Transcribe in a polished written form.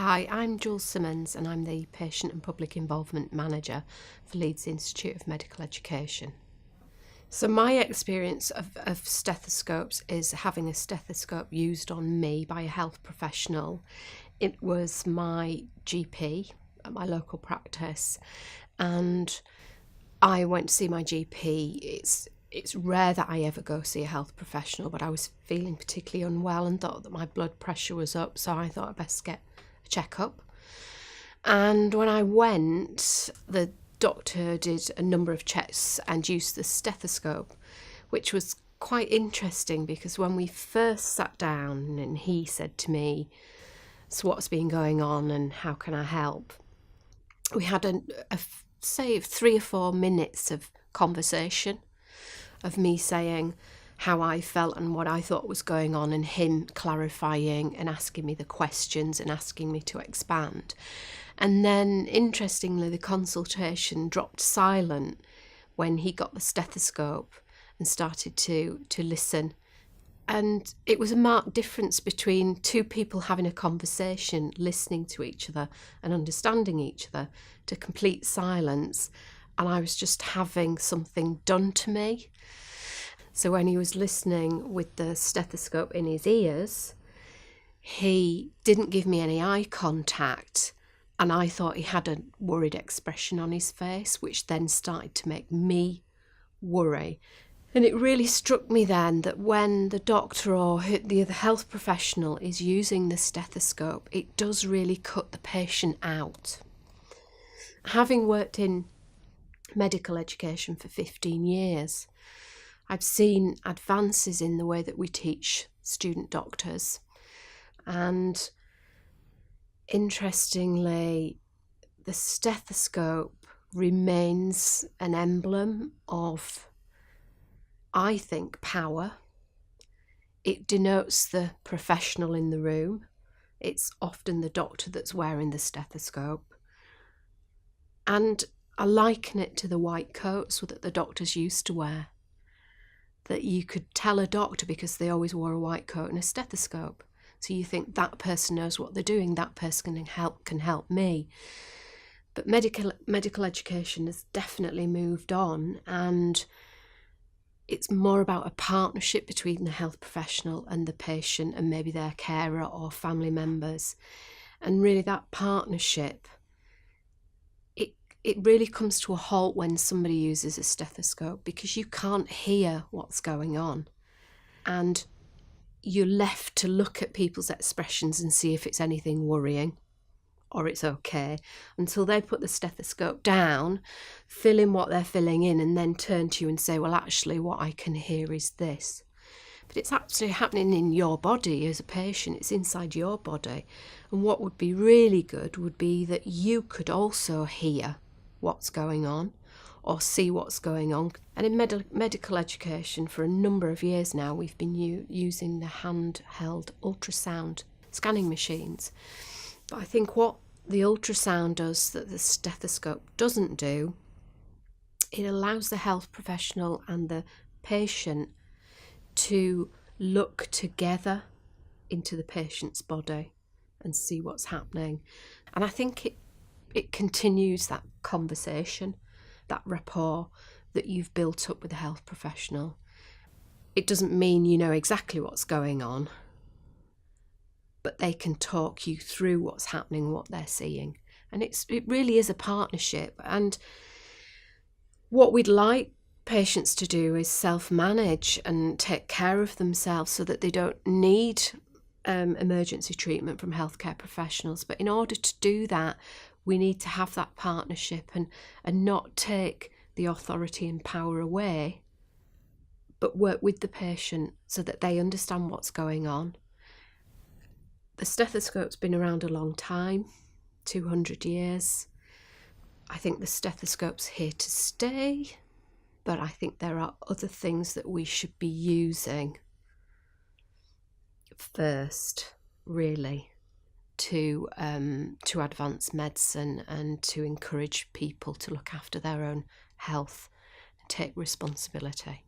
Hi, I'm Jools Symons and I'm the Patient and Public Involvement Manager for Leeds Institute of Medical Education. So my experience of stethoscopes is having a stethoscope used on me by a health professional. It was my GP at my local practice, and I went to see my GP. It's rare that I ever go see a health professional, but I was feeling particularly unwell and thought that my blood pressure was up, so I thought I'd best get a checkup. And when I went, the doctor did a number of checks and used the stethoscope, which was quite interesting because when we first sat down and he said to me, "So what's been going on and how can I help?" We had say 3 or 4 minutes of conversation of me saying how I felt and what I thought was going on, and him clarifying and asking me the questions and asking me to expand. And then, interestingly, the consultation dropped silent when he got the stethoscope and started to listen. And it was a marked difference between two people having a conversation, listening to each other and understanding each other, to complete silence. And I was just having something done to me. So when he was listening with the stethoscope in his ears, he didn't give me any eye contact, and I thought he had a worried expression on his face, which then started to make me worry. And it really struck me then that when the doctor or the other health professional is using the stethoscope, it does really cut the patient out. Having worked in medical education for 15 years, I've seen advances in the way that we teach student doctors. And interestingly, the stethoscope remains an emblem of, I think, power. It denotes the professional in the room. It's often the doctor that's wearing the stethoscope. And I liken it to the white coats that the doctors used to wear. That you could tell a doctor because they always wore a white coat and a stethoscope. So you think that person knows what they're doing, that person can help me. But medical education has definitely moved on, and it's more about a partnership between the health professional and the patient and maybe their carer or family members. And really that partnership, it really comes to a halt when somebody uses a stethoscope, because you can't hear what's going on. And you're left to look at people's expressions and see if it's anything worrying or it's okay, until they put the stethoscope down, fill in what they're filling in, and then turn to you and say, well, actually, what I can hear is this. But it's actually happening in your body as a patient. It's inside your body. And what would be really good would be that you could also hear what's going on or see what's going on. And in medical education, for a number of years now, we've been using the handheld ultrasound scanning machines. But I think what the ultrasound does that the stethoscope doesn't do, it allows the health professional and the patient to look together into the patient's body and see what's happening. And I think it continues that conversation, that rapport that you've built up with the health professional. It doesn't mean you know exactly what's going on, but they can talk you through what's happening, what they're seeing. And it really is a partnership. And what we'd like patients to do is self-manage and take care of themselves so that they don't need emergency treatment from healthcare professionals. But in order to do that, we need to have that partnership and not take the authority and power away, but work with the patient so that they understand what's going on. The stethoscope's been around a long time, 200 years. I think the stethoscope's here to stay, but I think there are other things that we should be using first, really, to advance medicine and to encourage people to look after their own health and take responsibility.